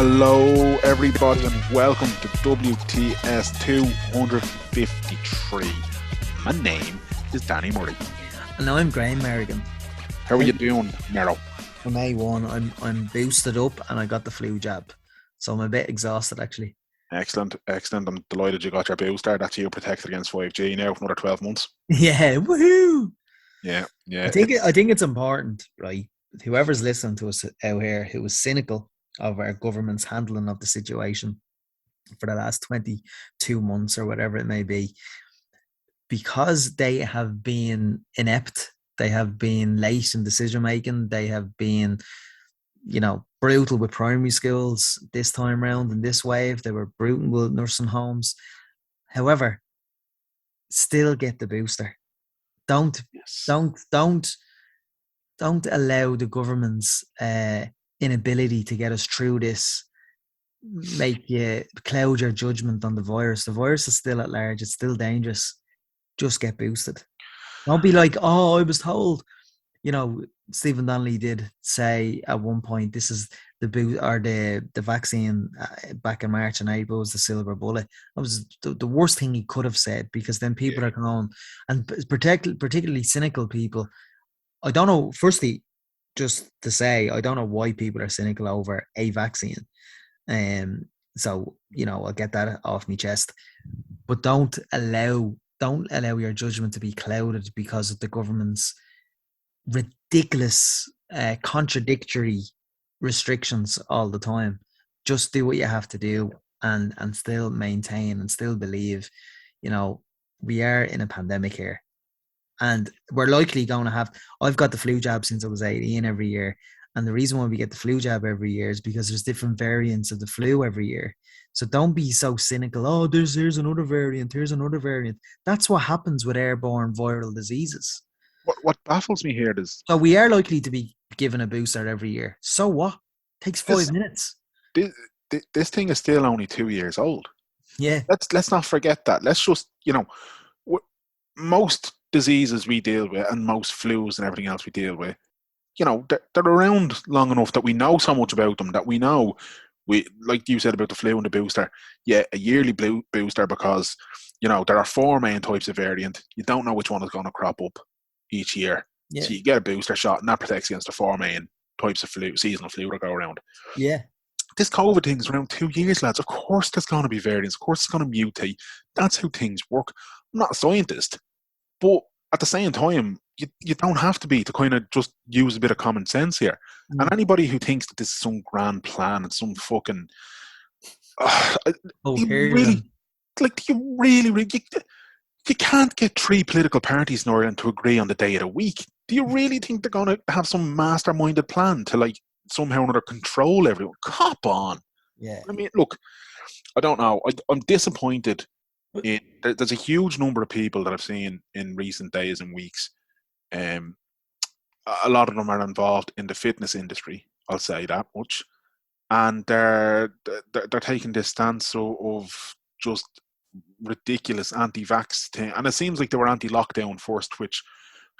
Hello, everybody, and welcome to WTS 253. My name is Danny Murray. And I'm Graham Merrigan. How are you doing, Mero? From A1, I'm boosted up and I got the flu jab. So I'm a bit exhausted actually. Excellent. I'm delighted you got your booster. That's you protected against 5G now for another 12 months. Yeah, woohoo! Yeah. I think it's important, right? Whoever's listening to us out here who was cynical of our government's handling of the situation for the last 22 months or whatever it may be, because they have been inept, they have been late in decision making, they have been, brutal with primary schools this time round in this wave. They were brutal with nursing homes. However, still get the booster. Don't Yes. don't allow the government's inability to get us through this make you cloud your judgment on the virus. The virus is still at large. It's still dangerous. Just get boosted. Don't be like, oh, I was told. Stephen Donnelly did say at one point, this is the vaccine back in March and April was the silver bullet. That was the worst thing he could have said, because then people are going, and particularly cynical people. I don't know. Firstly, just to say, I don't know why people are cynical over a vaccine. So I'll get that off my chest. But don't allow your judgment to be clouded because of the government's ridiculous, contradictory restrictions all the time. Just do what you have to do and still maintain and still believe. We are in a pandemic here. And we're likely going to have, I've got the flu jab since I was 18 every year. And the reason why we get the flu jab every year is because there's different variants of the flu every year. So don't be so cynical. Oh, here's another variant. Here's another variant. That's what happens with airborne viral diseases. What baffles me here is... So we are likely to be given a booster every year. So what? Takes 5 minutes. This thing is still only 2 years old. Yeah. Let's not forget that. Let's just, most diseases we deal with and most flus and everything else we deal with, they're around long enough that we know so much about them, that we know, like you said about the flu and the booster, a yearly booster, because, there are 4 main types of variant. You don't know which one is going to crop up each year. Yeah. So you get a booster shot and that protects against the 4 main types of seasonal flu that go around. Yeah. This COVID thing is around 2 years, lads. Of course there's going to be variants. Of course it's going to mutate. That's how things work. I'm not a scientist, but at the same time, you don't have to be to kind of just use a bit of common sense here. And anybody who thinks that this is some grand plan and some fucking... do you can't get 3 political parties in Ireland to agree on the day of the week. Do you really think they're going to have some masterminded plan to somehow or another control everyone? Cop on. Yeah. I mean, look, I don't know. I'm disappointed. There's a huge number of people that I've seen in recent days and weeks. A lot of them are involved in the fitness industry. I'll say that much, and they're taking this stance of just ridiculous anti-vax thing. And it seems like they were anti-lockdown first, which,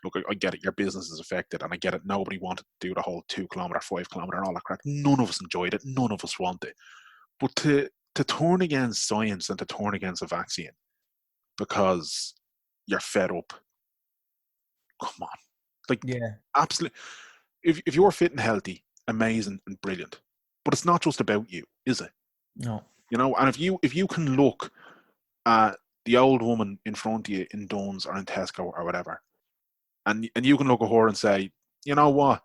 look, I get it, your business is affected, and I get it, nobody wanted to do the whole 2 kilometre, 5 kilometre and all that crap. None of us enjoyed it, none of us want it. But to turn against science and to turn against a vaccine because you're fed up, come on. Absolutely. If you're fit and healthy, amazing and brilliant. But it's not just about you, is it? No. And if you can look at the old woman in front of you in Dunn's or in Tesco or whatever, and you can look at her and say, you know what,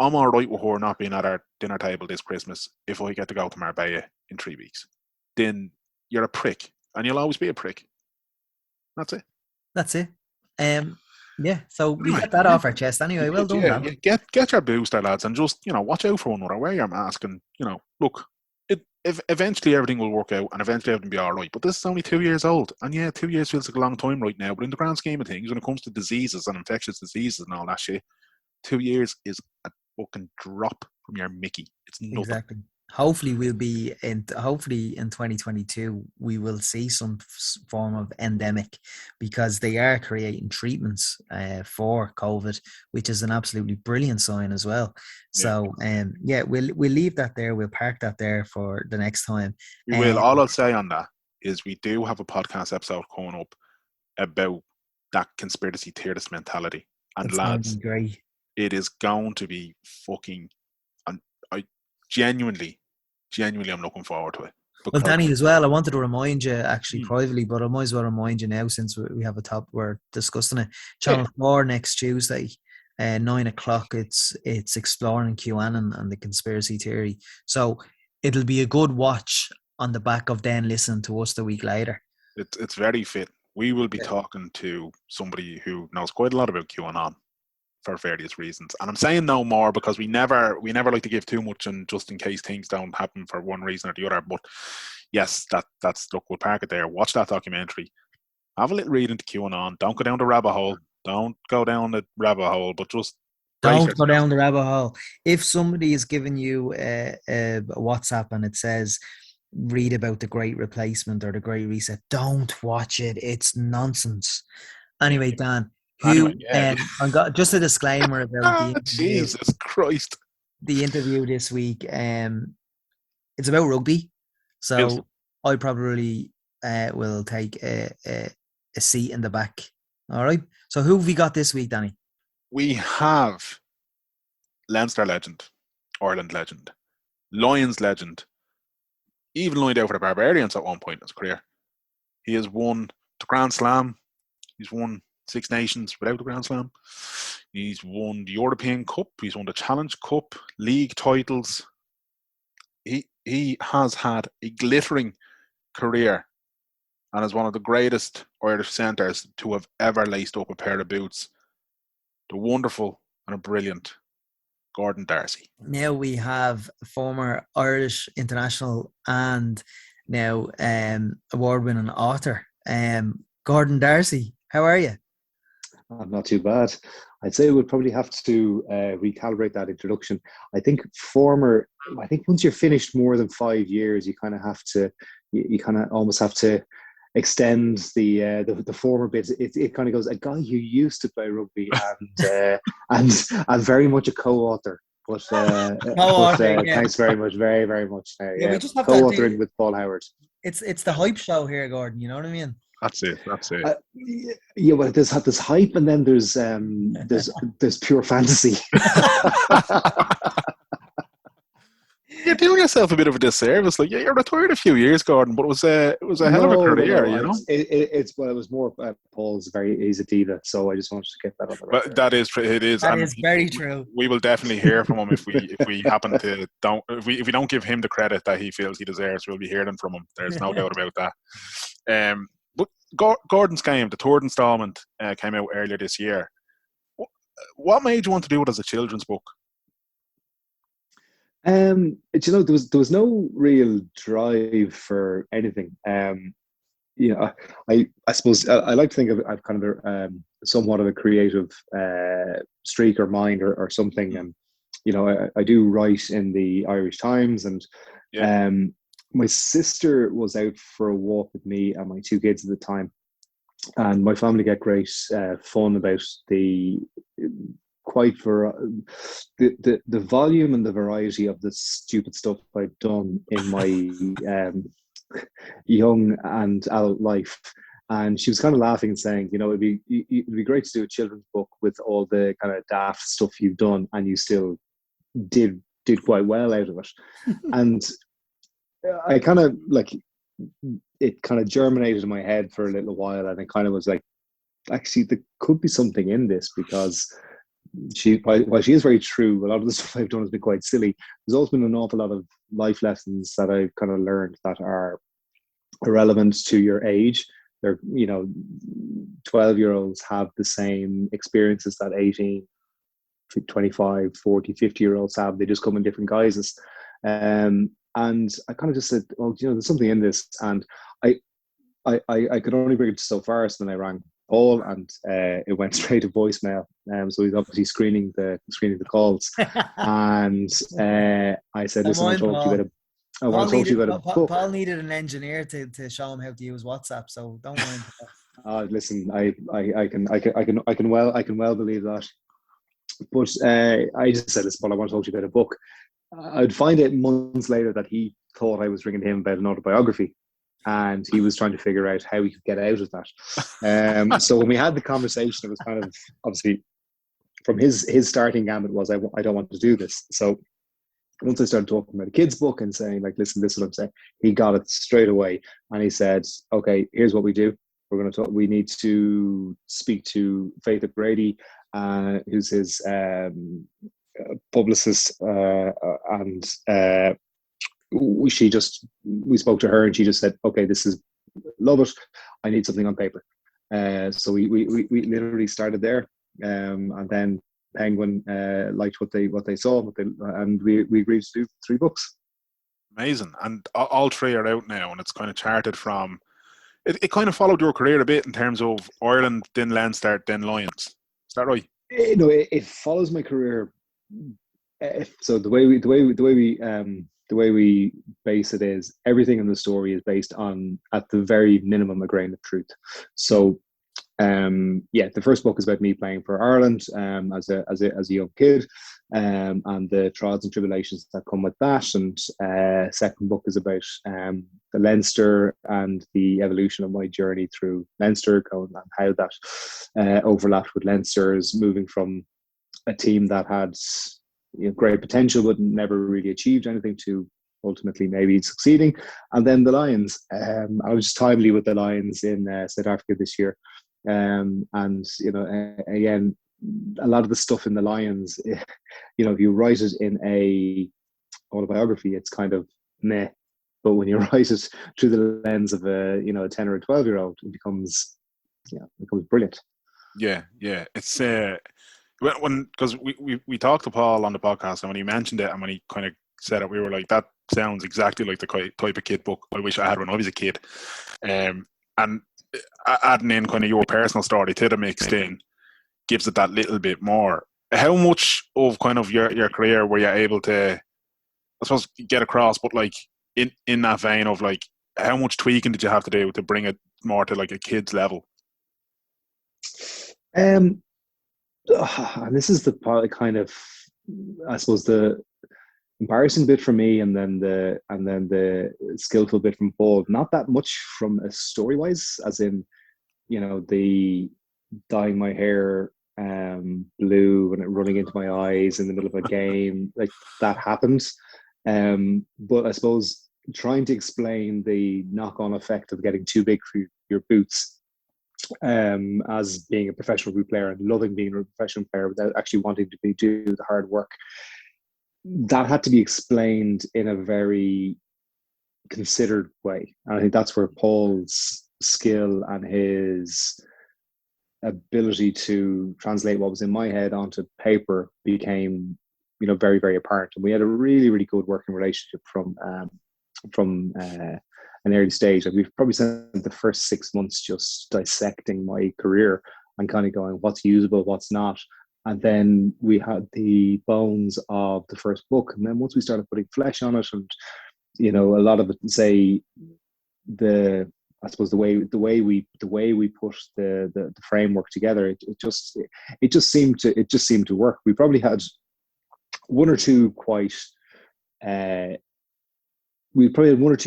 I'm all right with her not being at our dinner table this Christmas if I get to go to Marbella in 3 weeks, then you're a prick, and you'll always be a prick. That's it. Yeah, so we got that off our chest anyway. Well done, Dan. Get your booster, lads, and just, watch out for one another, wear your mask, and, look, if eventually everything will work out and eventually everything will be all right. But this is only 2 years old, and 2 years feels like a long time right now, but in the grand scheme of things, when it comes to diseases and infectious diseases and all that shit, 2 years is a fucking drop from your Mickey. It's nothing. Exactly. hopefully hopefully in 2022 we will see some form of endemic, because they are creating treatments for COVID, which is an absolutely brilliant sign as well. Yeah, So yeah, we'll leave that there. We'll park that there for the next time. we will. All I'll say on that is we do have a podcast episode coming up about that conspiracy theorist mentality. And It's going to be lads, great. it is going to be fucking. And I genuinely, I'm looking forward to it. Well, Because Danny, as well, I wanted to remind you actually privately, but I might as well remind you now since we have a top, we're discussing it. yeah, Channel 4 next Tuesday, 9 o'clock. It's exploring QAnon and the conspiracy theory. So it'll be a good watch on the back of then listening to us the week later. it's very fit. We will be talking to somebody who knows quite a lot about QAnon for various reasons. And I'm saying no more because we never like to give too much, and just in case things don't happen for one reason or the other. But yes, that's look, we'll park it there. Watch that documentary. Have a little read into QAnon. Don't go down the rabbit hole. Don't go down the rabbit hole, but just don't go down the rabbit hole. If somebody is giving you a WhatsApp and it says read about the Great Replacement or the Great Reset, don't watch it. It's nonsense. Anyway, Dan, I got just a disclaimer about Jesus Christ, the interview this week. It's about rugby, so I probably will take a seat in the back. All right. So who have we got this week, Danny? We have Leinster legend, Ireland legend, Lions legend, even lined out for the Barbarians at one point in his career. He has won the Grand Slam. He's won Six Nations without the Grand Slam. He's won the European Cup. He's won the Challenge Cup, league titles. He has had a glittering career and is one of the greatest Irish centres to have ever laced up a pair of boots. The wonderful and a brilliant Gordon D'Arcy. Now we have former Irish international and now award-winning author, Gordon D'Arcy. How are you? Not too bad. I'd say we'll probably have to recalibrate that introduction. I think once you're finished more than 5 years, you kind of have to, you kind of almost have to extend the former bits. It kind of goes, a guy who used to play rugby and very much a co-author. But thanks very much, very, very much. We just have co-authoring with Paul Howard. It's the hype show here, Gordon. You know what I mean? That's it. Yeah, well, there's hype, and then there's pure fantasy. You're doing yourself a bit of a disservice. Like, you're retired a few years, Gordon, but it was a hell of a career, you know. It was more. Paul's he's a diva, so I just wanted to get that on the record. But that is very true. We will definitely hear from him if we happen to if we don't give him the credit that he feels he deserves. We'll be hearing from him. There's no doubt about that. But Gordon's game, the third instalment, came out earlier this year. What made you want to do it as a children's book? There was no real drive for anything. I suppose I like to think of I've kind of somewhat of a creative streak or mind or something. And I do write in the Irish Times, and my sister was out for a walk with me and my two kids at the time, and my family get great fun about the volume and the variety of the stupid stuff I've done in my young and adult life. And she was kind of laughing and saying, it'd be great to do a children's book with all the kind of daft stuff you've done, and you still did quite well out of it. And I kind of it kind of germinated in my head for a little while, and it kind of was like, actually, there could be something in this, because while she is very true, a lot of the stuff I've done has been quite silly. There's also been an awful lot of life lessons that I've kind of learned that are irrelevant to your age. They're 12-year-olds have the same experiences that 18, 25, 40, 50-year-olds have. They just come in different guises. And I kind of just said, well, there's something in this. And I could only bring it so far, so then I rang Paul, and it went straight to voicemail. So he's obviously screening the calls. And I said, listen, I'll talk to you about I want to talk to you about a book. Paul needed an engineer to show him how to use WhatsApp, so don't mind. Listen, I can well believe that. But I just said, listen, Paul, I want to talk to you about a book. I'd find it months later that he thought I was ringing him about an autobiography, and he was trying to figure out how he could get out of that. So when we had the conversation, it was kind of obviously from his starting gambit was I don't want to do this. So once I started talking about a kid's book and saying like, listen, this is what I'm saying, he got it straight away, and he said, okay, here's what we do. We're going to talk. We need to speak to Faith O'Grady, who's his publicist, and we spoke to her, and she just said, okay, this is love it. I need something on paper. So we literally started there, and then Penguin liked what they saw, and we agreed to do 3 books. Amazing. And all 3 are out now, and it's kind of charted from. It kind of followed your career a bit in terms of Ireland, then Leinster, then Lions. Is that right? No, it follows my career. So the way we base it is everything in the story is based on, at the very minimum, a grain of truth. So the first book is about me playing for Ireland as a young kid, and the trials and tribulations that come with that. And second book is about the Leinster and the evolution of my journey through Leinster, and how that overlapped with Leinster's moving from a team that had great potential but never really achieved anything to ultimately maybe succeeding. And then the Lions. I was just timely with the Lions in South Africa this year. And again, a lot of the stuff in the Lions, if you write it in a autobiography, it's kind of meh. But when you write it through the lens of a 10 or a 12-year-old, it becomes brilliant. Yeah. It's because we talked to Paul on the podcast, and when he mentioned it and when he kind of said it, we were like, that sounds exactly like the type of kid book I wish I had when I was a kid. And adding in kind of your personal story to the mix in gives it that little bit more. How much of kind of your career were you able to, I suppose, get across, but like in that vein of like, how much tweaking did you have to do to bring it more to like a kid's level? And this is the part, kind of, I suppose, the embarrassing bit for me, and then the skillful bit from Paul. Not that much from a story wise, as in, the dyeing my hair blue and it running into my eyes in the middle of a game, like that happened. But I suppose trying to explain the knock-on effect of getting too big for your boots, as being a professional rugby player and loving being a professional player without actually wanting to do the hard work, that had to be explained in a very considered way. And I think that's where Paul's skill and his ability to translate what was in my head onto paper became, very, very apparent. And we had a really, really good working relationship from an early stage. Like, we've probably spent the first 6 months just dissecting my career and kind of going, what's usable, what's not. And then we had the bones of the first book. And then once we started putting flesh on it, and, a lot of it, say, the way we put the framework together, it just seemed to work. We probably had one or two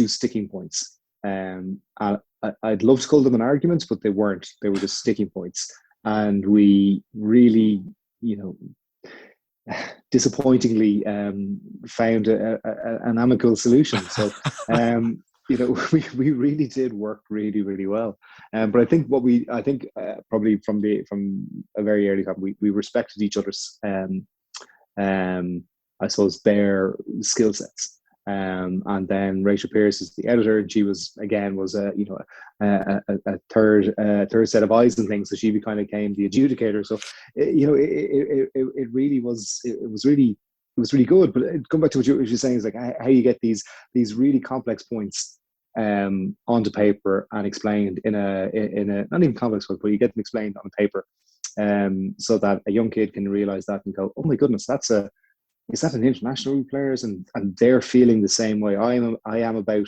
sticking points. I'd love to call them an argument, but they weren't. They were just sticking points. And we really, disappointingly found an amicable solution. So, we really did work really, really well. But I think probably from a very early time, we respected each other's, I suppose, their skill sets. And then Rachel Pearce is the editor, and she was a third set of eyes and things. So she kind of became the adjudicator. So it was really good. But come back to what you're saying, is like how you get these really complex points onto paper and explained in a not even complex one, but you get them explained on paper, so that a young kid can realize that and go, oh my goodness, that's a is that an international rugby players, and they're feeling the same way I am about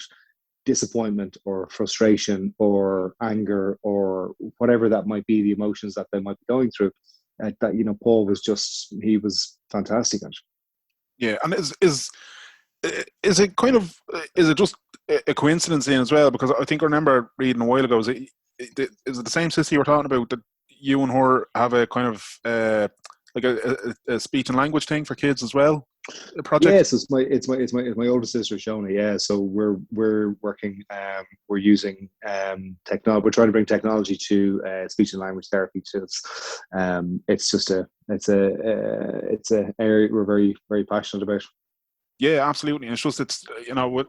disappointment or frustration or anger or whatever that might be, the emotions that they might be going through. That Paul he was fantastic at it. Yeah, and is it kind of, is it just a coincidence then as well? Because I think I remember reading a while ago, is it the same sister you were talking about, that you and her have a kind of like a speech and language thing for kids as well? A project? Yes, it's my older sister Shona. Yeah, so we're working. We're using technology. We're trying to bring technology to speech and language therapy to us. It's a area we're very, very passionate about. Yeah, absolutely. And it's just, it's, with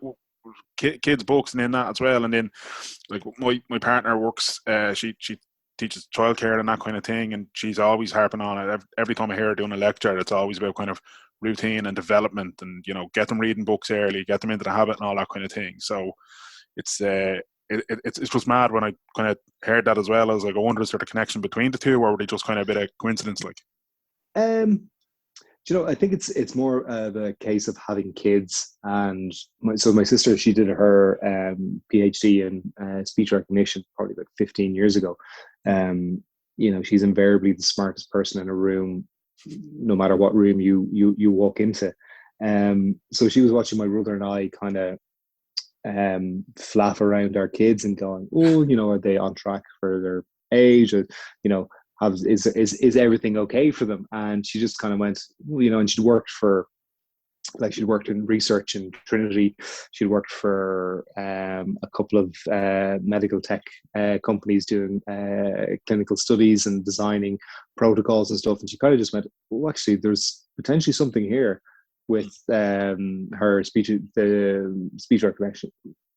kids' books and in that as well. And then, like, my partner works, she teaches childcare and that kind of thing, and she's always harping on it. Every time I hear her doing a lecture, it's always about kind of routine and development, and get them reading books early, get them into the habit, and all that kind of thing. So it's it's just mad when I kind of heard that as well. I was like, I wonder, is there a connection between the two, or were they just kind of a bit of coincidence, like? I think it's more of a case of having kids, and my sister, she did her PhD in speech recognition probably about 15 years ago. She's invariably the smartest person in a room, no matter what room you walk into. So she was watching my brother and I kind of flaff around our kids and going, oh, are they on track for their age? Or, is everything okay for them? And she just kind of went, and she'd worked in research in Trinity. She'd worked for a couple of medical tech companies doing clinical studies and designing protocols and stuff. And she kind of just went, oh, actually, there's potentially something here with her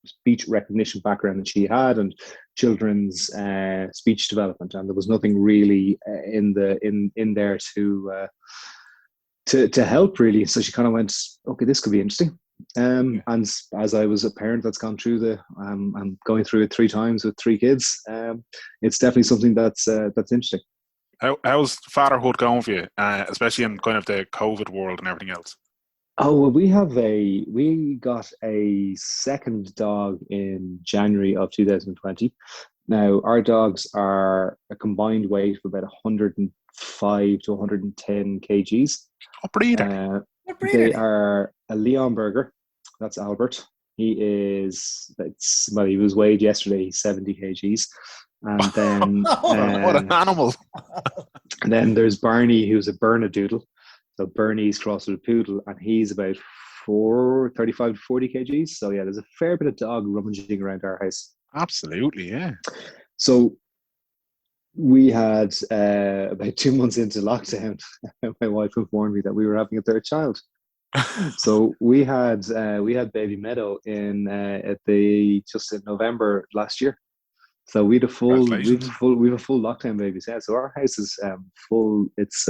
speech recognition background that she had, and children's speech development, and there was nothing really in there to help, really. So she kind of went, okay, this could be interesting. And as I was a parent that's gone through I'm going through it 3 times with 3 kids, it's definitely something that's interesting. How's fatherhood going for you, especially in kind of the COVID world and everything else? Oh, well, we got a second dog in January of 2020. Now, our dogs are a combined weight of about 105 to 110 kgs. What breed are they? Are a Leonberger. That's Albert. He was weighed yesterday, 70 kgs. And then what an animal. And then there's Barney, who's a Bernedoodle. So Bernie's crossed with a poodle, and he's about 35 to 40 kgs. So yeah, there's a fair bit of dog rummaging around our house. Absolutely, yeah. So we had about 2 months into lockdown, my wife informed me that we were having a third child. So we had baby Meadow just in November last year. So we have a full lockdown baby. Yeah, so our house is full. It's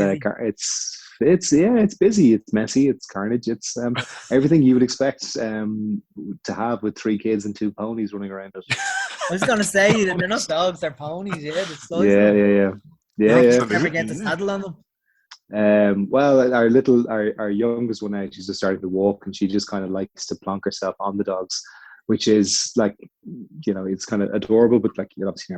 busy. It's messy. It's carnage. It's everything you would expect to have with 3 kids and 2 ponies running around it. I was going to say that they're not dogs, they're ponies. Yeah, yeah. Never get the saddle on them. Well, our youngest one now, she's just starting to walk, and she just kind of likes to plonk herself on the dogs, which is like, it's kind of adorable, but like, you obviously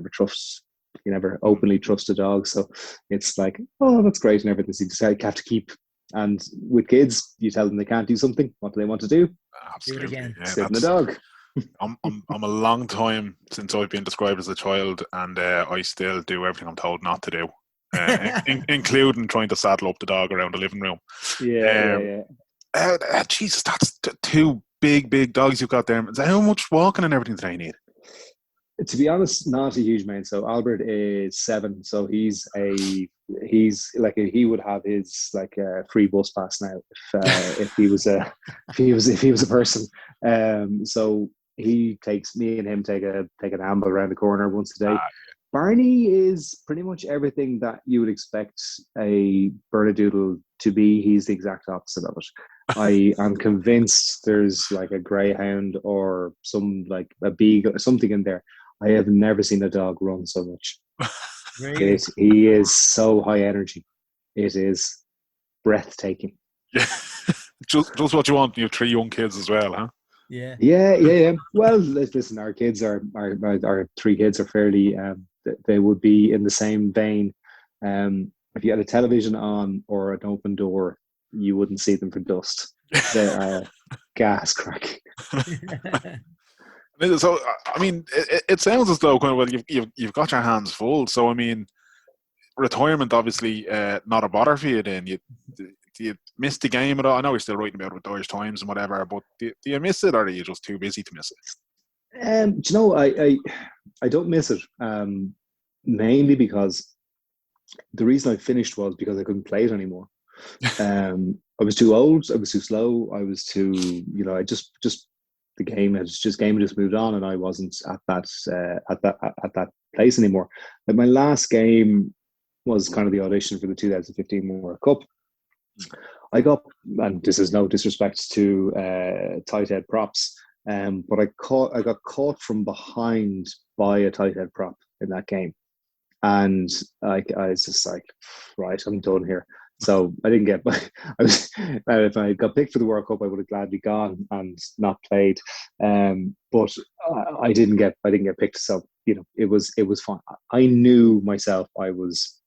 never openly trust a dog. So it's like, oh, that's great and everything. So you just have to keep. And with kids, you tell them they can't do something. What do they want to do? Absolutely. Do it again. Yeah, sit in the dog. I'm a long time since I've been described as a child, and I still do everything I'm told not to do, including trying to saddle up the dog around the living room. Yeah. Jesus, that's 2 big dogs you've got there. How much walking and everything do they need? To be honest, not a huge amount. So Albert is 7, so he would have his free bus pass now if he was a person. So he takes me and him take an amble around the corner once a day. Barney is pretty much everything that you would expect a Bernedoodle to be. He's the exact opposite of it. I am convinced there's like a greyhound or some like a beagle or something in there. I have never seen a dog run so much. Really? He is so high energy. It is breathtaking. Yeah. just what you want. You have 3 young kids as well, huh? Yeah. Yeah. Well, listen, our kids our 3 kids are fairly. They would be in the same vein. If you had a television on or an open door, you wouldn't see them for dust. They are gas crack. So, I mean, it sounds as though kind of, well, you've got your hands full. So, I mean, retirement obviously not a bother for you. Then do you miss the game at all? I know you're still writing about it with Irish Times and whatever, but do you miss it, or are you just too busy to miss it? Do you know, I don't miss it. Mainly because the reason I finished was because I couldn't play it anymore. I was too old. I was too slow. I was too, I just the game had just moved on, and I wasn't at that place anymore. Like my last game was kind of the audition for the 2015 World Cup. I got, and this is no disrespect to tight head props, but I got caught from behind by a tight head prop in that game, and I was just like, right, I'm done here. So I didn't get. If I got picked for the World Cup, I would have gladly gone and not played. But I didn't get picked. So it was fun. I knew myself. I was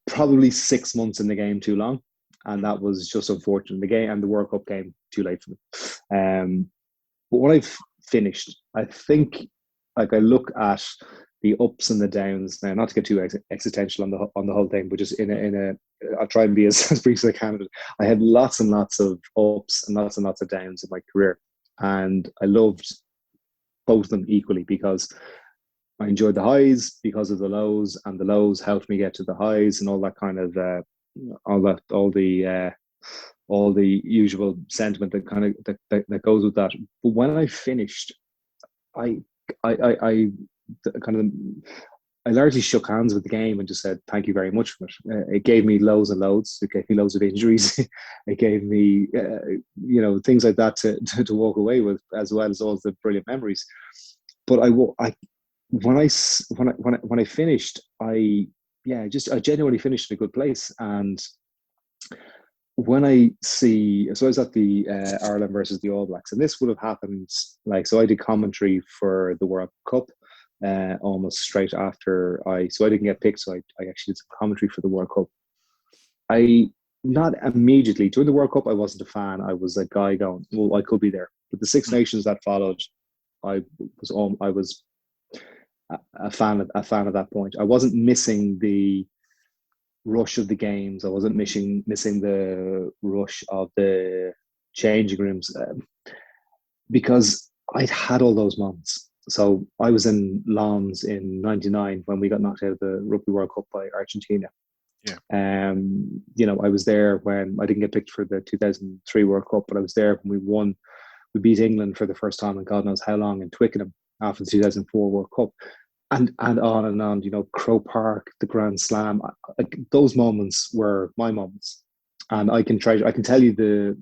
probably 6 months in the game too long, and that was just unfortunate. The game and the World Cup came too late for me. But when I've finished, I think, like, I look at the ups and the downs now, not to get too existential on the whole thing, but just I'll try and be as brief as I can. I had lots and lots of ups and lots of downs in my career, and I loved both of them equally because I enjoyed the highs because of the lows, and the lows helped me get to the highs, and all that kind of all the usual sentiment that kind of that goes with that. But when I finished, I largely shook hands with the game and just said thank you very much for it. It gave me loads and loads. It gave me loads of injuries. It gave me things like that to walk away with, as well as all the brilliant memories. But when I finished, I genuinely finished in a good place. And when I was at the Ireland versus the All Blacks, and this would have happened so I did commentary for the World Cup almost straight after so I didn't get picked, so I actually did some commentary for the World Cup. Not immediately during the World Cup, I wasn't a fan. I was a guy going, well, I could be there. But the Six Nations that followed, I was a fan at that point. I wasn't missing the rush of the games. I wasn't missing the rush of the changing rooms because I'd had all those moments. So I was in Lons in '99 when we got knocked out of the Rugby World Cup by Argentina. Yeah. I was there when I didn't get picked for the 2003 World Cup, but I was there when we won. We beat England for the first time in God knows how long in Twickenham after the 2004 World Cup. And on, Crow Park, the Grand Slam, those moments were my moments. And I can tell you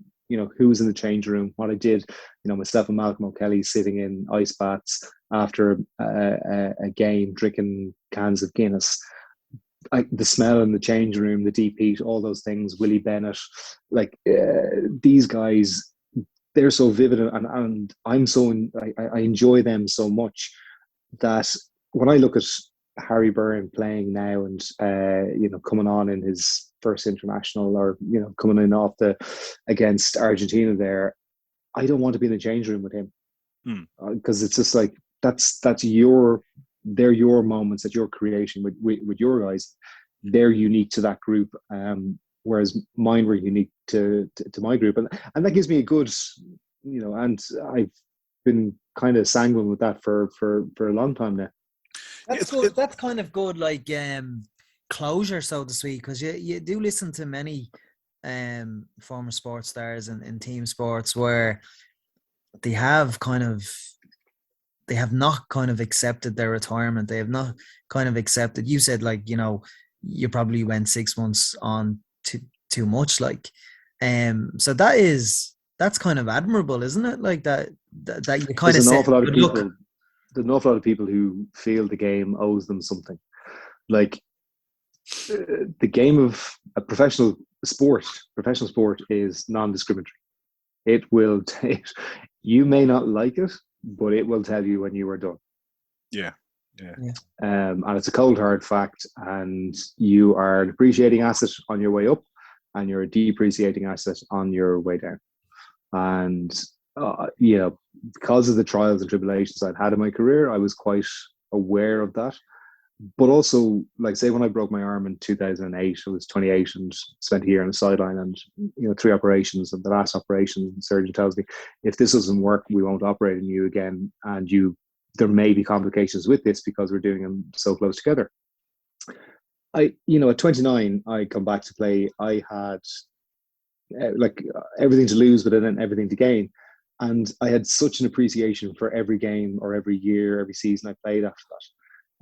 who was in the change room, what I did, myself and Malcolm O'Kelly sitting in ice baths after a game, drinking cans of Guinness. The smell in the change room, the deep heat, all those things, Willie Bennett, these guys, they're so vivid, and I enjoy them so much that when I look at Harry Byrne playing now and coming on in his first international, or coming in against Argentina there, I don't want to be in the change room with him because it's just like they're your moments that you're creating with your guys. They're unique to that group, whereas mine were unique to my group, and that gives me a good and I've been kind of sanguine with that for a long time now. That's good. That's kind of good, closure, so to speak, because you do listen to many former sports stars in team sports where they have not kind of accepted their retirement. They have not kind of accepted. You said you probably went 6 months on too much, so that's kind of admirable, isn't it? Like that you kind of say, there's an awful lot of people who feel the game owes them something. Like, the game of a professional sport is non-discriminatory. It will you may not like it, but it will tell you when you are done. Yeah. And it's a cold hard fact, and you are an appreciating asset on your way up, and you're a depreciating asset on your way down. And because of the trials and tribulations I'd had in my career, I was quite aware of that. But also, like, say, when I broke my arm in 2008, I was 28 and spent a year on the sideline, and 3 operations. And the last operation, the surgeon tells me, if this doesn't work, we won't operate on you again, and there may be complications with this because we're doing them so close together. At 29, I come back to play. I had everything to lose, but then everything to gain. And I had such an appreciation for every game or every year, every season I played after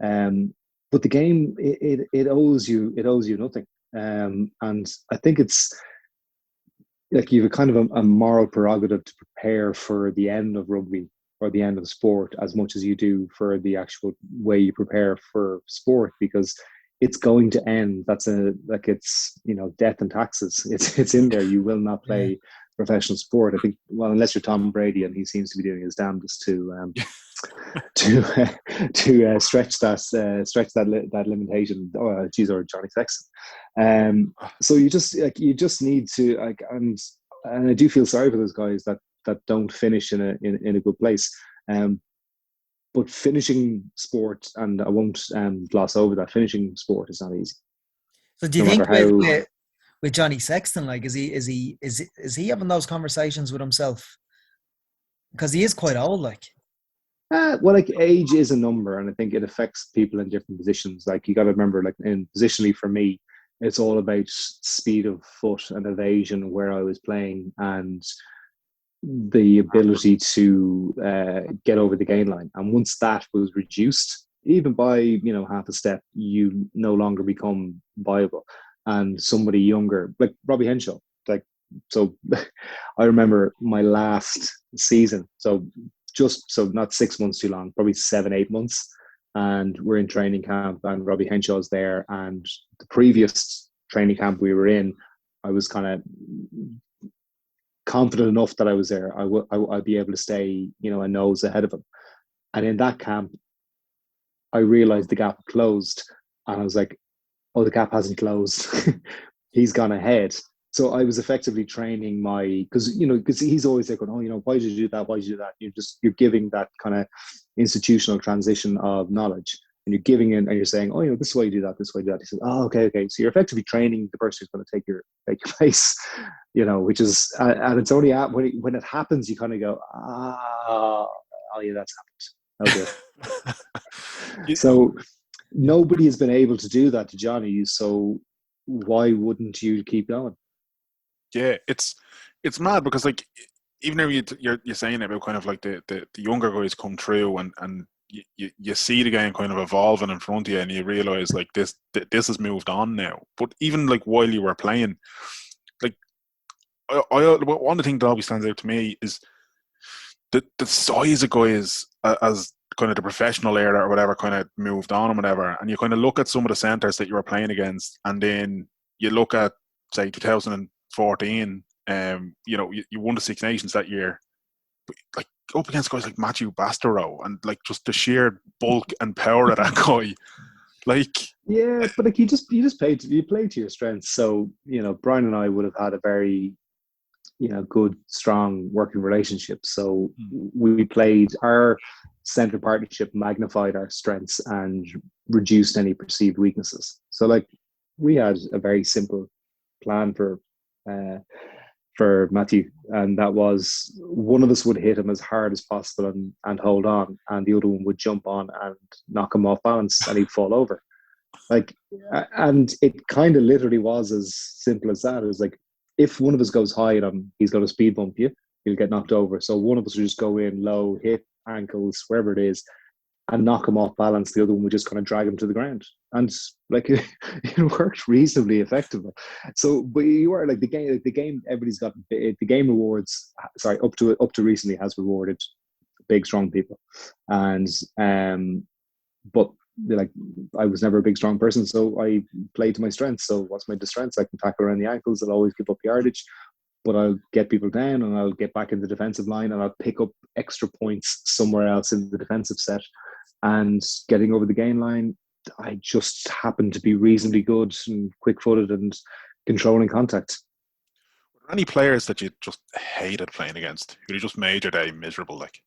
that. But the game, it owes you nothing. And I think it's like you have a kind of a moral prerogative to prepare for the end of rugby or the end of sport as much as you do for the actual way you prepare for sport, because it's going to end. It's death and taxes. It's in there. You will not play professional sport. I think, well, unless you're Tom Brady, and he seems to be doing his damnedest to stretch that limitation. Oh, geez, or Johnny Sexton. So you just need to and I do feel sorry for those guys that don't finish in a good place. But finishing sport, and I won't gloss over that, finishing sport is not easy. So do you think with Johnny Sexton, like, is he having those conversations with himself? Because he is quite old, like. Age is a number, and I think it affects people in different positions. Like, you got to remember, like, positionally for me, it's all about speed of foot and evasion where I was playing, and the ability to get over the gain line. And once that was reduced, even by half a step, you no longer become viable. And somebody younger, like Robbie Henshaw, I remember my last season. So not 6 months too long, probably 7-8 months, and we're in training camp, and Robbie Henshaw's there. And the previous training camp we were in, I was kind of confident enough that I was there. I'd be able to stay, a nose ahead of him. And in that camp, I realized the gap closed, and I was like, "Oh, the gap hasn't closed. He's gone ahead." So I was effectively training because he's always there going, "Oh, why did you do that? Why did you do that?" You're giving that kind of institutional transition of knowledge, and you're giving in, and you're saying, "Oh, this is why you do that. This is why you do that." He says, "Oh, okay." So you're effectively training the person who's going to take your place, which is, and it's only when it happens, you kind of go, "Oh yeah, that's happened." Okay. So nobody has been able to do that to Johnny. So why wouldn't you keep going? Yeah, it's mad, because, like, even though you're saying about kind of like the younger guys come through, and you see the game kind of evolving in front of you, and you realize, like, this has moved on now. But even, like, while you were playing, like, one of the things that always stands out to me is the size of guys as kind of the professional era or whatever kind of moved on and whatever. And you kind of look at some of the centres that you were playing against, and then you look at, say, 2014, you won the Six Nations that year, but, like, up against guys like Matthew Bastareaud, and, like, just the sheer bulk and power of that guy. Like, yeah, but, like, you played to your strengths. So Brian and I would have had a very good, strong working relationship. So we played, our centre partnership magnified our strengths and reduced any perceived weaknesses. So, like, we had a very simple plan for Matthew, and that was one of us would hit him as hard as possible and hold on, and the other one would jump on and knock him off balance, and he'd fall over. Like, and it kind of literally was as simple as that. It was like, if one of us goes high at him, he's going to speed bump you, he'll get knocked over. So one of us would just go in low, hip, ankles, wherever it is, and knock him off balance. The other one would just kind of drag him to the ground. And, like, it worked reasonably effectively. So, but you are, like, the game, everybody's got, the game rewards, sorry, up to recently has rewarded big, strong people. And, but like I was never a big strong person, so I played to my strengths. So what's my strengths? I can tackle around the ankles. I'll always give up yardage, but I'll get people down and I'll get back in the defensive line and I'll pick up extra points somewhere else in the defensive set. And getting over the gain line, I just happened to be reasonably good and quick-footed and controlling contact. Were there any players that you just hated playing against? Who just made your day miserable? Like,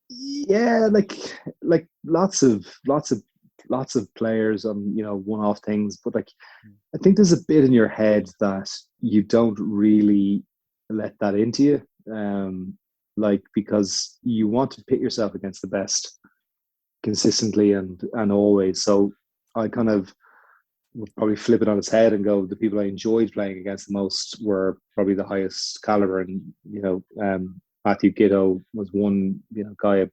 Yeah, like lots of players on, you know, one-off things, but like I think there's a bit in your head that you don't really let that into you, like because you want to pit yourself against the best consistently and always. So I kind of would probably flip it on its head and go, the people I enjoyed playing against the most were probably the highest caliber. And, you know, Matthew Giddo was one, you know, guy I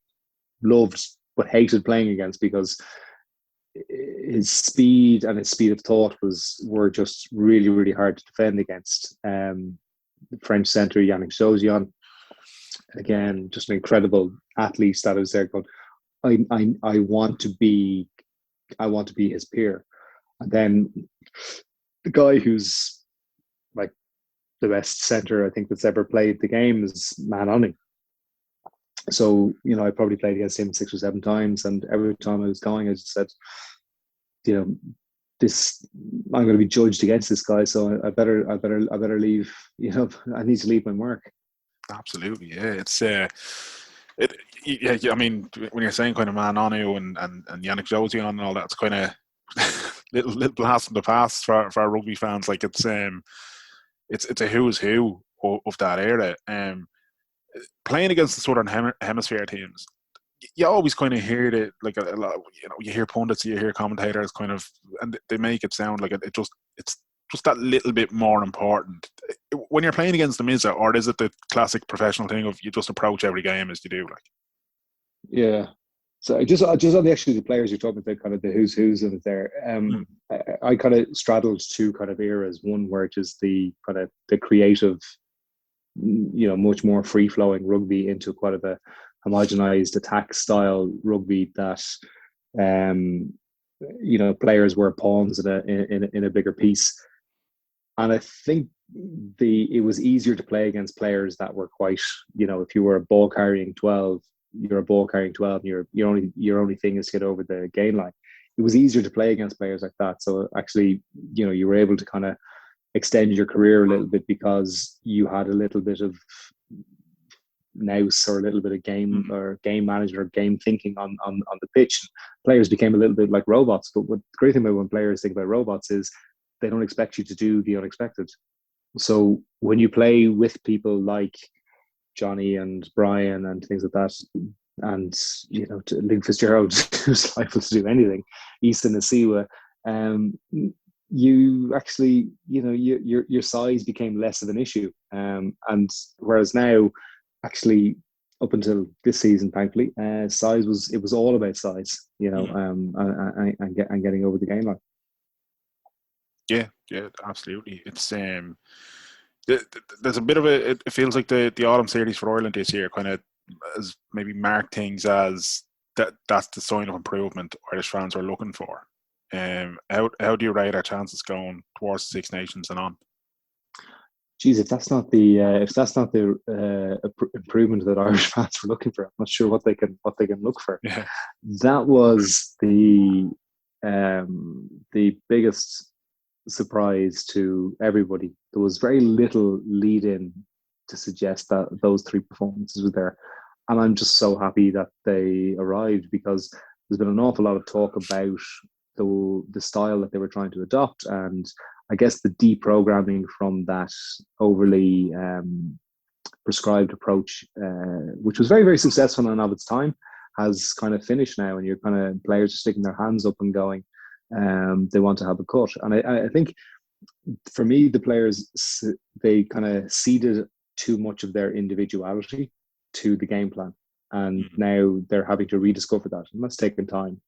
loved but hated playing against because his speed and his speed of thought were just really, really hard to defend against. The French centre, Yannick Josian, again, just an incredible athlete that was there going, I want to be his peer. And then the guy who's like the best centre I think that's ever played the game is Man Onning. So, you know, I probably played against him 6 or 7 times, and every time I was going, I just said, you know, I'm going to be judged against this guy, so I better leave. You know, I need to leave my mark. absolutely, yeah. Yeah. I mean, when you're saying kind of Man Onu and Yannick Josian and all that, it's kind of little blast from the past for our rugby fans. Like it's a who's who of that era. Playing against the Southern Hemisphere teams, you always kind of hear it, like a lot. You know, you hear pundits, you hear commentators, kind of, and they make it sound like it's just that little bit more important. When you're playing against them, is it, or is it the classic professional thing of you just approach every game as you do? Like, yeah. So just on the players you're talking about, kind of the who's of it there. I kind of straddled 2 kind of eras. One where it is the kind of the creative, you know, much more free flowing rugby into quite a homogenized attack style rugby that, you know, players were pawns in a bigger piece. And I think it was easier to play against players that were quite, you know, if you were a ball carrying 12, you're a ball carrying 12, and your only thing is to get over the gain line. It was easier to play against players like that. So actually, you know, you were able to kind of extend your career a little bit because you had a little bit of nous or a little bit of game or game management or game thinking on the pitch. Players became a little bit like robots. But what the great thing about when players think about robots is they don't expect you to do the unexpected. So when you play with people like Johnny and Brian and things like that, and, you know, to Link Fitzgerald, who's liable to do anything, Easton Asiwa, you actually, you know, your size became less of an issue. And whereas now, actually, up until this season, thankfully, size was all about size, you know, and getting over the gain line. yeah, absolutely. It's there's a bit of a. It feels like the autumn series for Ireland this year kind of has maybe marked things as that's the sign of improvement Irish fans are looking for. How do you rate our chances going towards the Six Nations and on? Geez, if that's not the improvement that Irish fans were looking for, I'm not sure what they can look for. Yeah. That was the biggest surprise to everybody. There was very little lead in to suggest that those 3 performances were there, and I'm just so happy that they arrived, because there's been an awful lot of talk about the style that they were trying to adopt, and I guess the deprogramming from that overly prescribed approach, which was very, very successful and of its time, has kind of finished now, and you're kind of players are sticking their hands up and going, they want to have a cut. And I think for me, the players, they kind of ceded too much of their individuality to the game plan, and now they're having to rediscover that, and that's taken time.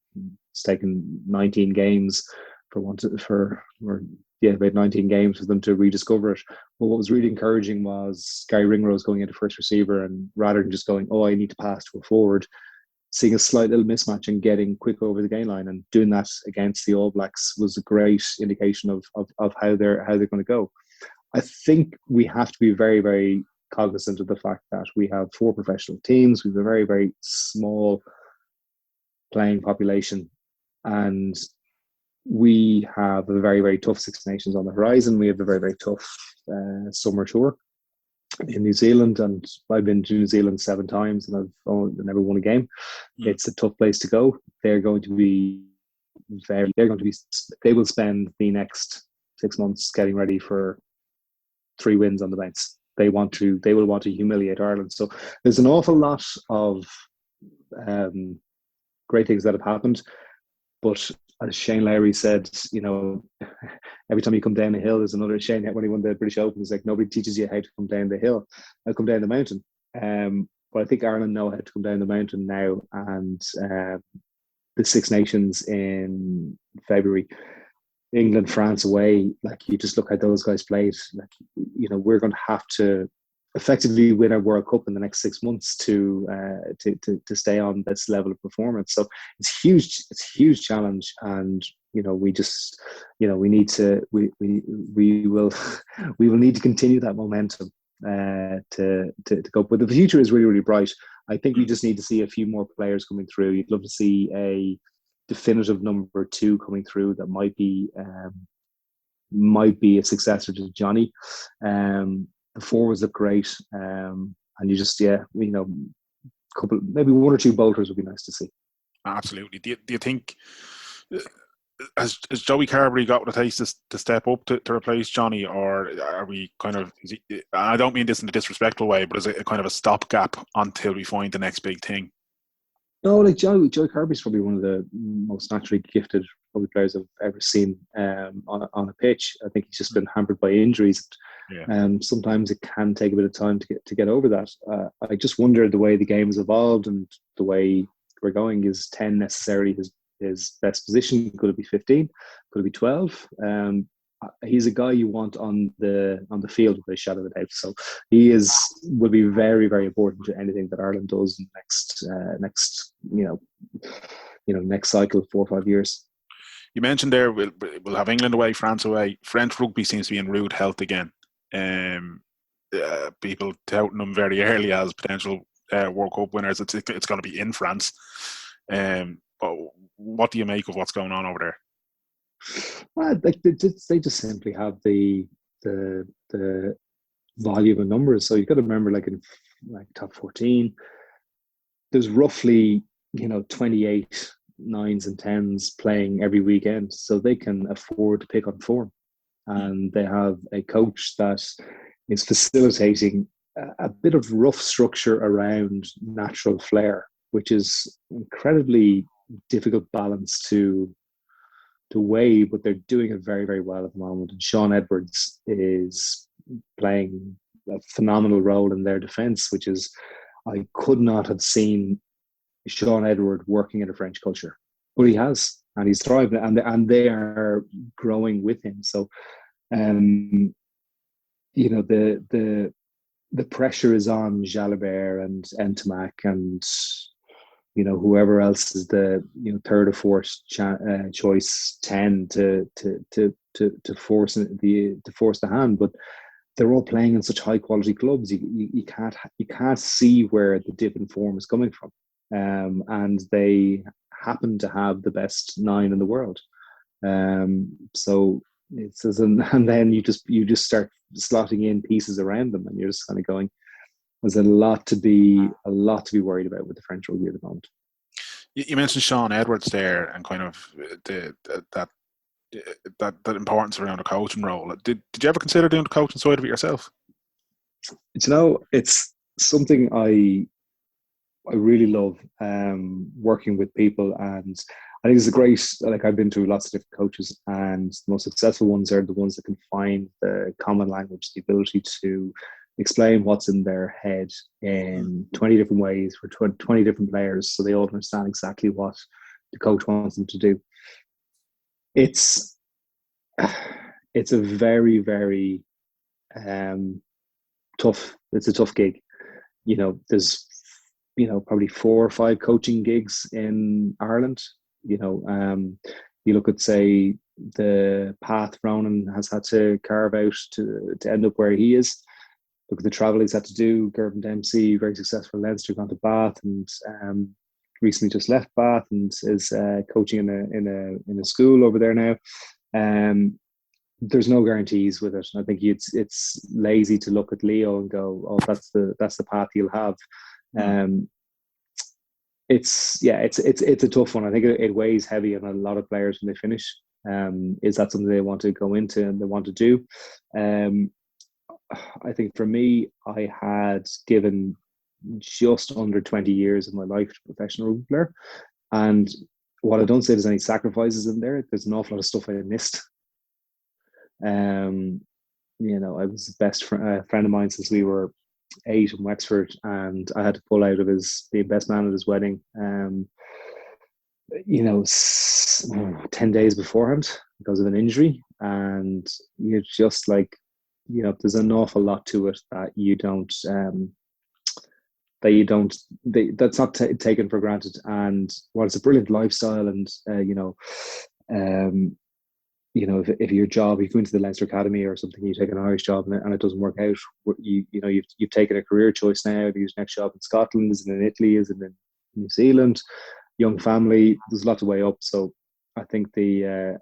It's taken 19 games about 19 games for them to rediscover it. But what was really encouraging was Gary Ringrose going into first receiver, and rather than just going, oh, I need to pass to a forward, seeing a slight little mismatch and getting quick over the gain line, and doing that against the All Blacks was a great indication of how they're going to go. I think we have to be very, very cognizant of the fact that we have 4 professional teams. We have a very, very small playing population, and we have a very, very tough Six Nations on the horizon. We have a very, very tough summer tour in New Zealand, and I've been to New Zealand 7 times and I've never won a game. It's a tough place to go. They will spend the next 6 months getting ready for 3 wins on the bounce. They will want to humiliate Ireland. So there's an awful lot of great things that have happened, but as Shane Lowry said, every time you come down a hill, there's another. Shane, when he won the British Open, he's like, nobody teaches you how to come down the hill, how to come down the mountain. But I think Ireland know how to come down the mountain now, and the Six Nations in February, England, France away, like, you just look how those guys played. Like, we're going to have to effectively win a World Cup in the next 6 months to stay on this level of performance. So it's huge. It's a huge challenge, and we need to we will need to continue that momentum to go. But the future is really, really bright. I think we just need to see a few more players coming through. You'd love to see a definitive number 2 coming through that might be a successor to Johnny. The forwards look great, and you just maybe 1 or 2 bolters would be nice to see. Absolutely. Do you think has Joey Carberry got what it takes to step up to replace Johnny, or are we kind of? I don't mean this in a disrespectful way, but is it a kind of a stopgap until we find the next big thing? No, like Joey Carberry's probably one of the most naturally gifted rugby players I've ever seen on a pitch. I think he's just been hampered by injuries. Sometimes it can take a bit of time to get over that. I just wonder, the way the game has evolved and the way we're going, is 10 necessarily his best position? Could it be 15? Could it be 12? He's a guy you want on the field with a shadow of a doubt. So he will be very, very important to anything that Ireland does in the next cycle, 4 or 5 years. You mentioned there we'll have England away, France away. French rugby seems to be in rude health again. People touting them very early as potential World Cup winners. It's going to be in France. But what do you make of what's going on over there? Well, they just simply have the volume of numbers. So you've got to remember, in top 14, there's roughly 28 9s and 10s playing every weekend, so they can afford to pick on form, and they have a coach that is facilitating a bit of rough structure around natural flair, which is incredibly difficult balance to weigh, but they're doing it very, very well at the moment. And Sean Edwards is playing a phenomenal role in their defence, which is, I could not have seen Sean Edward working in a French culture, but he has, and he's thriving, and they are growing with him. So, the pressure is on Jalabert and Ntamak and whoever else is the third or fourth choice 10 to force the hand, but they're all playing in such high quality clubs. You can't see where the dip in form is coming from, and they happen to have the best 9 in the world. So it's and then you just start slotting in pieces around them, and you're just kind of going, there's a lot to be worried about with the French rugby at the moment. You mentioned Sean Edwards there, and kind of that importance around a coaching role. Did you ever consider doing the coaching side of it yourself? It's something I really love, working with people, and I think it's a great. I've been through lots of different coaches, and the most successful ones are the ones that can find the common language, the ability to explain what's in their head in 20 different ways for 20 different players, so they all understand exactly what the coach wants them to do. It's a very, very tough. It's a tough gig. There's probably 4 or 5 coaching gigs in Ireland. You look at, say, the path Ronan has had to carve out to end up where he is. Look at the travel he's had to do. Gervin Dempsey, very successful in Leinster, gone to Bath and recently just left Bath and is coaching in a school over there now. There's no guarantees with it. I think it's lazy to look at Leo and go, "Oh, that's the path he'll have." It's a tough one. I think it weighs heavy on a lot of players when they finish. Is that something they want to go into and they want to do? I think for me, I had given just under 20 years of my life to professional rugby player, and while I don't say there's any sacrifices in there, there's an awful lot of stuff I missed. I was the best friend of mine since we were 8 in Wexford, and I had to pull out of being best man at his wedding. 10 days beforehand because of an injury, and you're just like, there's an awful lot to it that that's not taken for granted. And while it's a brilliant lifestyle, and if your job, you go into the Leinster Academy or something, you take an Irish job and it doesn't work out, you've taken a career choice now. Your next job in Scotland, is it in Italy, is it in New Zealand? Young family, there's a lot to weigh up. So I think the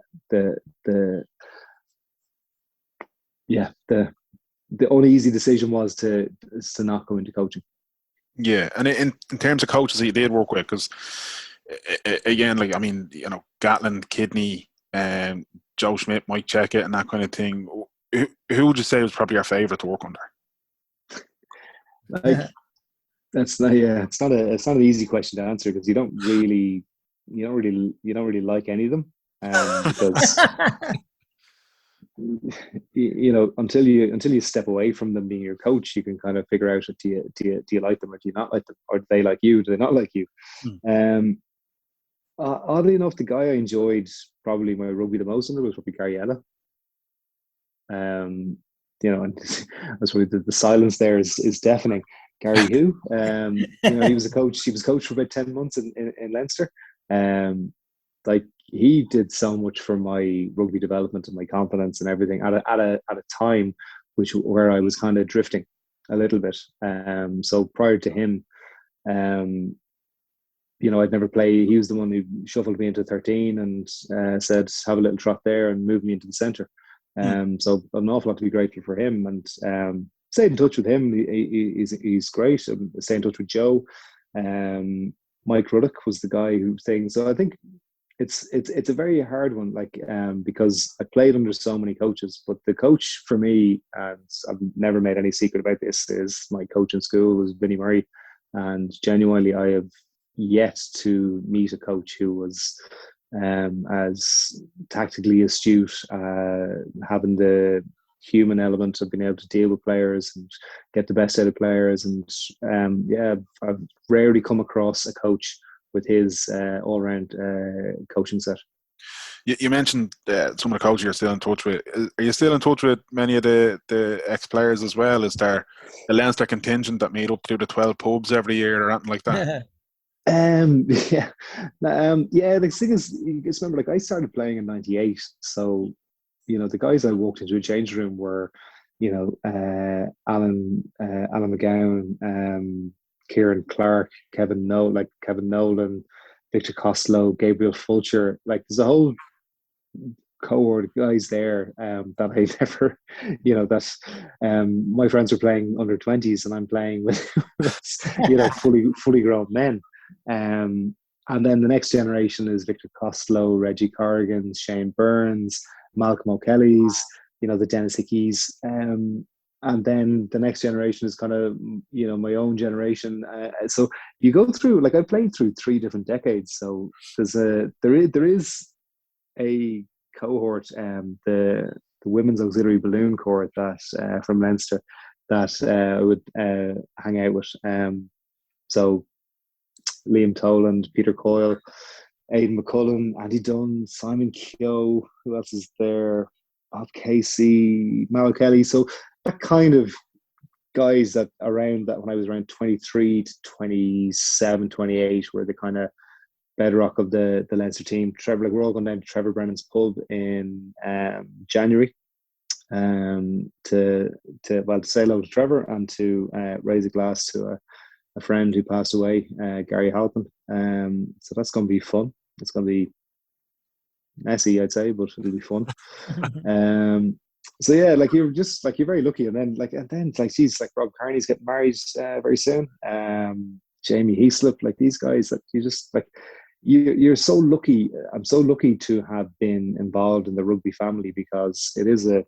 only easy decision was to not go into coaching. Yeah, and in terms of coaches that you did work with, because again, Gatlin, Kidney, Joe Schmidt, Mike Checkett, and that kind of thing. Who would you say was probably your favourite to work under? It's not an easy question to answer, because you don't really like any of them, because until you step away from them being your coach, you can kind of figure out, do you like them, or do you not like them, or do they like you, do they not like you? Oddly enough, the guy I enjoyed probably my rugby the most under was probably Gary. And that's really the silence there is deafening. Gary who? He was a coach. He was coach for about 10 months in Leinster. He did so much for my rugby development and my confidence and everything at a time where I was kind of drifting a little bit. So prior to him, I'd never play. He was the one who shuffled me into 13 and said, "Have a little trot there," and moved me into the centre. So an awful lot to be grateful for him, and stayed in touch with him. He's great. Stay in touch with Joe. Mike Ruddock was the guy who things. So I think it's a very hard one, because I played under so many coaches, but the coach for me, and I've never made any secret about this, is my coach in school was Vinnie Murray, and genuinely I have yet to meet a coach who was as tactically astute, having the human element of being able to deal with players and get the best out of players. And I've rarely come across a coach with his all-round coaching set. You mentioned some of the coaches you're still in touch with. Are you still in touch with many of the ex-players as well? Is there a Leinster contingent that made up through the 12 pubs every year or anything like that? The thing is, you just remember, I started playing in '98, so the guys I walked into a change room were, Alan McGowan, Kieran Clark, Kevin Nolan, Victor Costello, Gabriel Fulcher. There's a whole cohort of guys there that I never, my friends are playing under 20s and I'm playing with, fully grown men. And then the next generation is Victor Costello, Reggie Corrigan, Shane Burns, Malcolm O'Kelly's, the Dennis Hickeys. And then the next generation is kind of, my own generation. So you go through, I played through 3 different decades. So there is a cohort, the women's auxiliary balloon cohort that from Leinster that I would hang out with. So Liam Toland, Peter Coyle, Aidan McCullen, Andy Dunn, Simon Keogh, who else is there? Bob Casey, Mal Kelly. So that kind of guys that around that when I was around 23 to 27, 28 were the kind of bedrock of the Leinster team. Trevor, like we're all going down to Trevor Brennan's pub in January to say hello to Trevor and to raise a glass to a friend who passed away, Gary Halpin. So that's going to be fun. It's going to be messy, I'd say, but it'll be fun. So yeah, like you're very lucky, and then geez, like Rob Carney's getting married very soon. Jamie Heaslip, like these guys, that you just like you're so lucky. I'm so lucky to have been involved in the rugby family, because it is a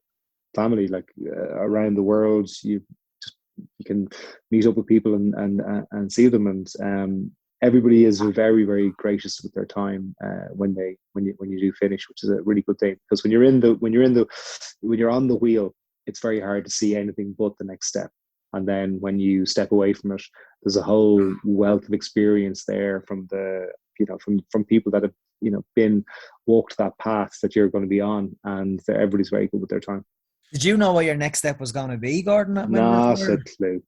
family like around the world. You can meet up with people and see them, and everybody is very, very gracious with their time when you do finish, which is a really good thing, because when you're on the wheel, it's very hard to see anything but the next step. And then when you step away from it, there's a whole wealth of experience there from from people that have walked that path that you're going to be on, and everybody's very good with their time. Did you know what your next step was going to be, Gordon? Not a clue.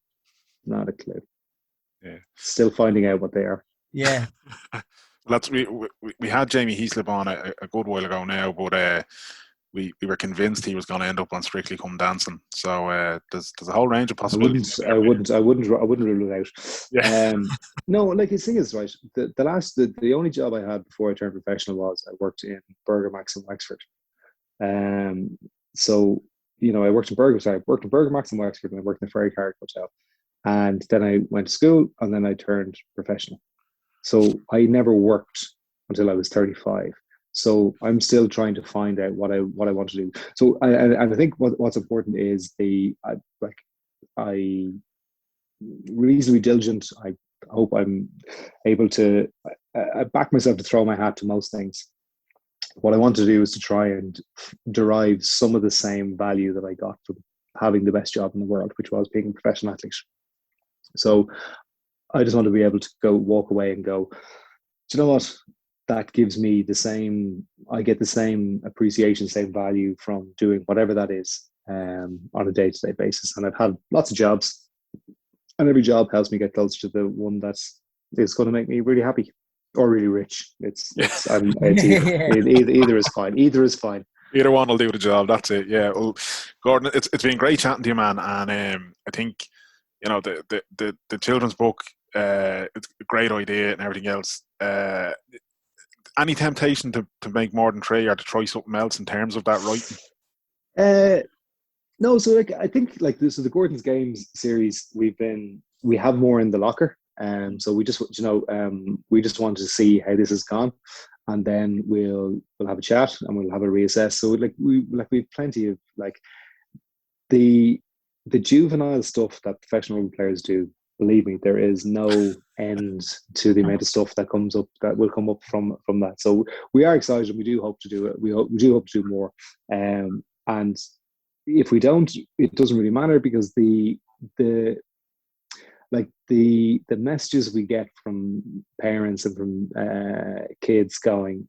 Not a clue. Yeah. Still finding out what they are. Yeah. We had Jamie Heaslip on a good while ago now, but we were convinced he was going to end up on Strictly Come Dancing. So there's a whole range of possibilities. I wouldn't rule it out. Yeah. No, like the thing is, right. The only job I had before I turned professional was I worked in Burger Max in Wexford. So I worked in Burger Max in Wexford, and I worked in the Ferry Card Hotel. And then I went to school, and then I turned professional. So I never worked until I was 35. So I'm still trying to find out what I want to do. So I think what's important is I reasonably diligent. I hope I'm able to I back myself to throw my hat to most things. What I want to do is to try and derive some of the same value that I got from having the best job in the world, which was being a professional athlete. So I just want to be able to walk away and go, do you know what? That gives me I get the same appreciation, same value from doing whatever that is on a day-to-day basis. And I've had lots of jobs, and every job helps me get closer to the one that is going to make me really happy or really rich. Either is fine. Either is fine. Either one will do the job. That's it. Yeah. Well, Gordon, it's been great chatting to you, man. And I think the children's book, it's a great idea and everything else. Any temptation to make more than 3 or to try something else in terms of that writing? No, so I think this is the Gordon's Games series. We have more in the locker, so we just wanted to see how this has gone, and then we'll have a chat and we'll have a reassess. So we've plenty of the juvenile stuff that professional rugby players do. Believe me, there is no end to the amount of stuff that will come up from that. So we are excited. We do hope to do it. We do hope to do more. And if we don't, it doesn't really matter, because the messages we get from parents and from kids going,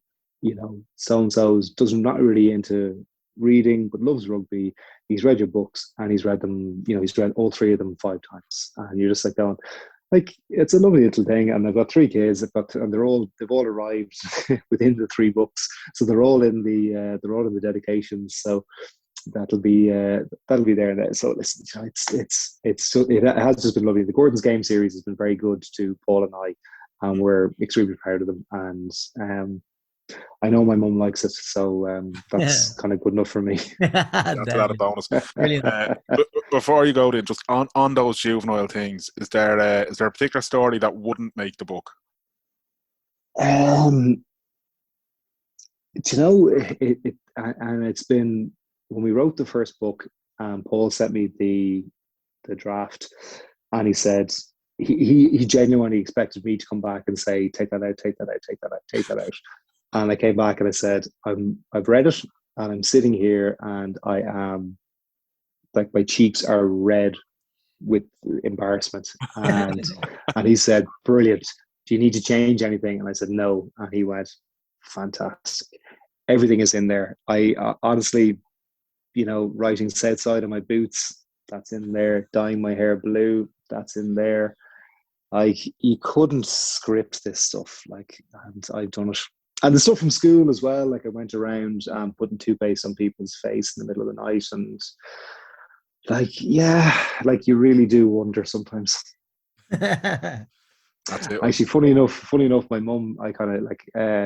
so and so's not really into reading but loves rugby. He's read your books and he's read them. He's read all 3 of them 5 times, and you're just going, it's a lovely little thing. And I've got 3 kids. And they've all arrived within the 3 books, so they're all in the dedications. So that'll be there. So listen, it has just been lovely. The Gordon's Game series has been very good to Paul and I, and we're extremely proud of them. And I know my mum likes it, so that's kind of good enough for me. That's a bonus. Brilliant. Before you go, then, just on those juvenile things, is there a particular story that wouldn't make the book? And it's been, when we wrote the first book, Paul sent me the draft, and he said he genuinely expected me to come back and say, take that out, take that out, take that out, take that out. And I came back and I said, I've read it, and I'm sitting here, and I am my cheeks are red with embarrassment. And he said, brilliant. Do you need to change anything? And I said, no. And he went, fantastic. Everything is in there. I honestly, writing South Side of my boots that's in there. Dyeing my hair blue, that's in there. Like, you couldn't script this stuff, like, and I've done it. And the stuff from school as well, like I went around putting toothpaste on people's face in the middle of the night, and like, yeah, like you really do wonder sometimes. That's it. Actually, funny enough, my mum, I kind of like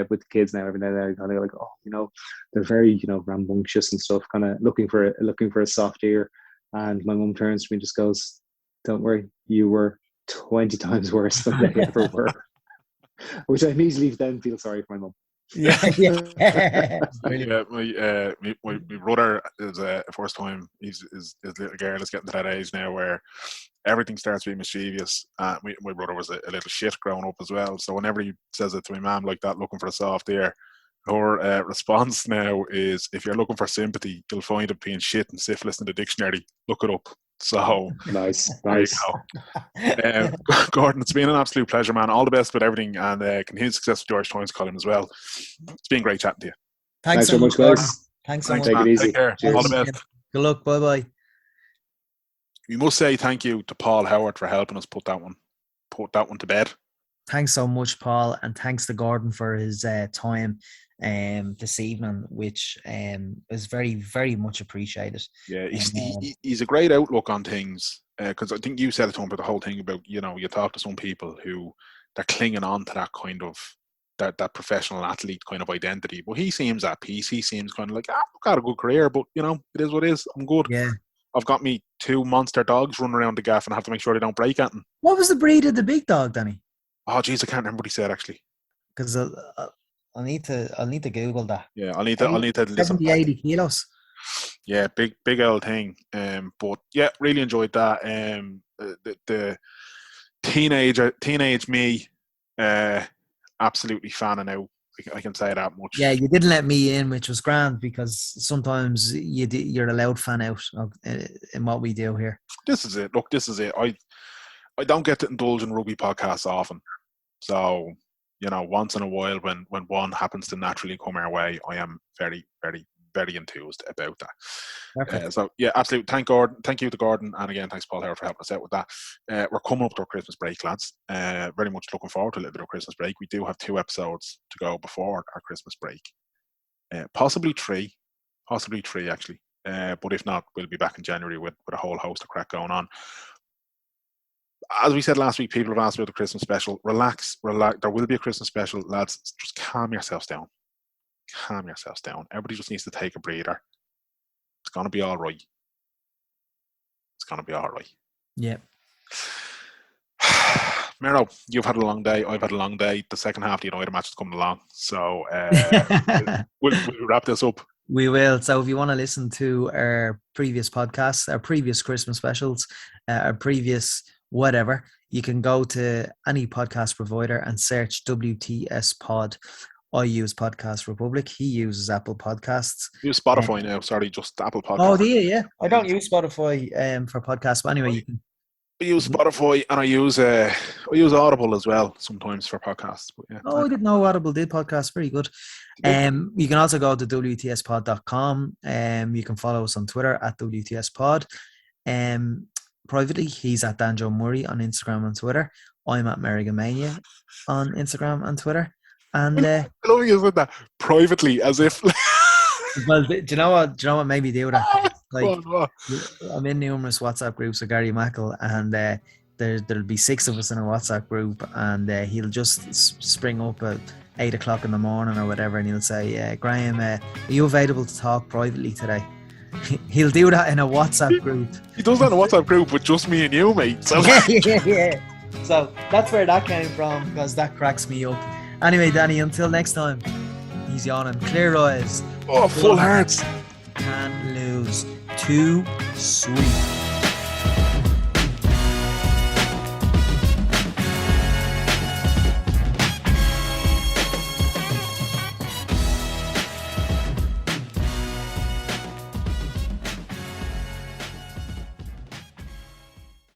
with the kids now every now and then, kind of like, oh, you know, they're very, you know, rambunctious and stuff, kind of looking for a soft ear. And my mum turns to me and just goes, "Don't worry, you were 20 times worse than they ever were." Which I immediately then feel sorry for my mum. Yeah. My brother is first time his little girl is getting to that age now where everything starts being mischievous. My brother was a little shit growing up as well, so whenever he says it to my mum like that, looking for a soft ear, her response now is, if you're looking for sympathy, you'll find it being shit and syphilis in the dictionary. Look it up. So nice. Gordon, it's been an absolute pleasure, man. All the best with everything, and continued success with George Toyne's column as well. It's been great chatting to you. Thanks so much, guys. Thanks so much. Take it easy. Take care. Cheers. All the best. Good luck. Bye bye. We must say thank you to Paul Howard for helping us put that one to bed. Thanks so much, Paul, and thanks to Gordon for his time this evening, which is very, very much appreciated. Yeah, he's a great outlook on things, because I think you said it to him about the whole thing about, you know, you talk to some people who they're clinging on to that kind of that professional athlete kind of identity, but he seems at peace. He seems kind of like, I've got a good career, but you know, it is what it is. I'm good. Yeah. I've got me 2 monster dogs running around the gaff, and I have to make sure they don't break anything. What was the breed of the big dog, Danny? Oh, geez, I can't remember what he said actually. Because I'll need to Google that. Yeah, I'll need to listen. 70, 80 kilos. Yeah, big old thing. But yeah, really enjoyed that. The teenage me, absolutely fanning out. I can say that much. Yeah, you didn't let me in, which was grand, because sometimes you're allowed fan out in what we do here. This is it. Look, this is it. I don't get to indulge in rugby podcasts often, so you know, once in a while when one happens to naturally come our way, I am very, very, very enthused about that. So yeah, absolutely. Thank you to Gordon, and again, thanks Paul Howard for helping us out with that. We're coming up to our Christmas break, lads. Very much looking forward to a little bit of Christmas break. We do have 2 episodes to go before our Christmas break, possibly 3 actually. But if not, we'll be back in January with a whole host of crack going on. As we said last week, people have asked about the Christmas special. Relax. There will be a Christmas special, lads. Just calm yourselves down. Everybody just needs to take a breather. It's going to be all right. Yeah. Mero, you've had a long day. I've had a long day. The second half of the United match is coming along. So we'll wrap this up. We will. So if you want to listen to our previous podcasts, our previous Christmas specials, our previous whatever, you can go to any podcast provider and search WTS Pod. I use Podcast Republic. He uses Apple Podcasts. I use Spotify now. Sorry, just Apple Podcasts. Oh, do you? Yeah. I don't use Spotify for podcasts, but anyway, you can. I use Spotify, and I use Audible as well sometimes for podcasts. But yeah. Oh, I didn't know Audible did podcasts. Very good. You can also go to WTSpod.com. You can follow us on Twitter at WTSPod. Privately, he's at Dan Joe Murray on Instagram and Twitter. I'm at Merrigamania on Instagram and Twitter. And I love you said that privately, as if. Well, do you know what made me do that? Like, I'm in numerous WhatsApp groups with Gary Mackle, and there'll be 6 of us in a WhatsApp group, and he'll just spring up at 8 o'clock in the morning or whatever, and he'll say, Graham, are you available to talk privately today? He'll do that in a WhatsApp group. He does that in a WhatsApp group with just me and you, mate. So. Yeah. So that's where that came from, because that cracks me up. Anyway, Danny, until next time, he's yawning. Clear eyes. Oh, full hearts. Can't lose. Too sweet.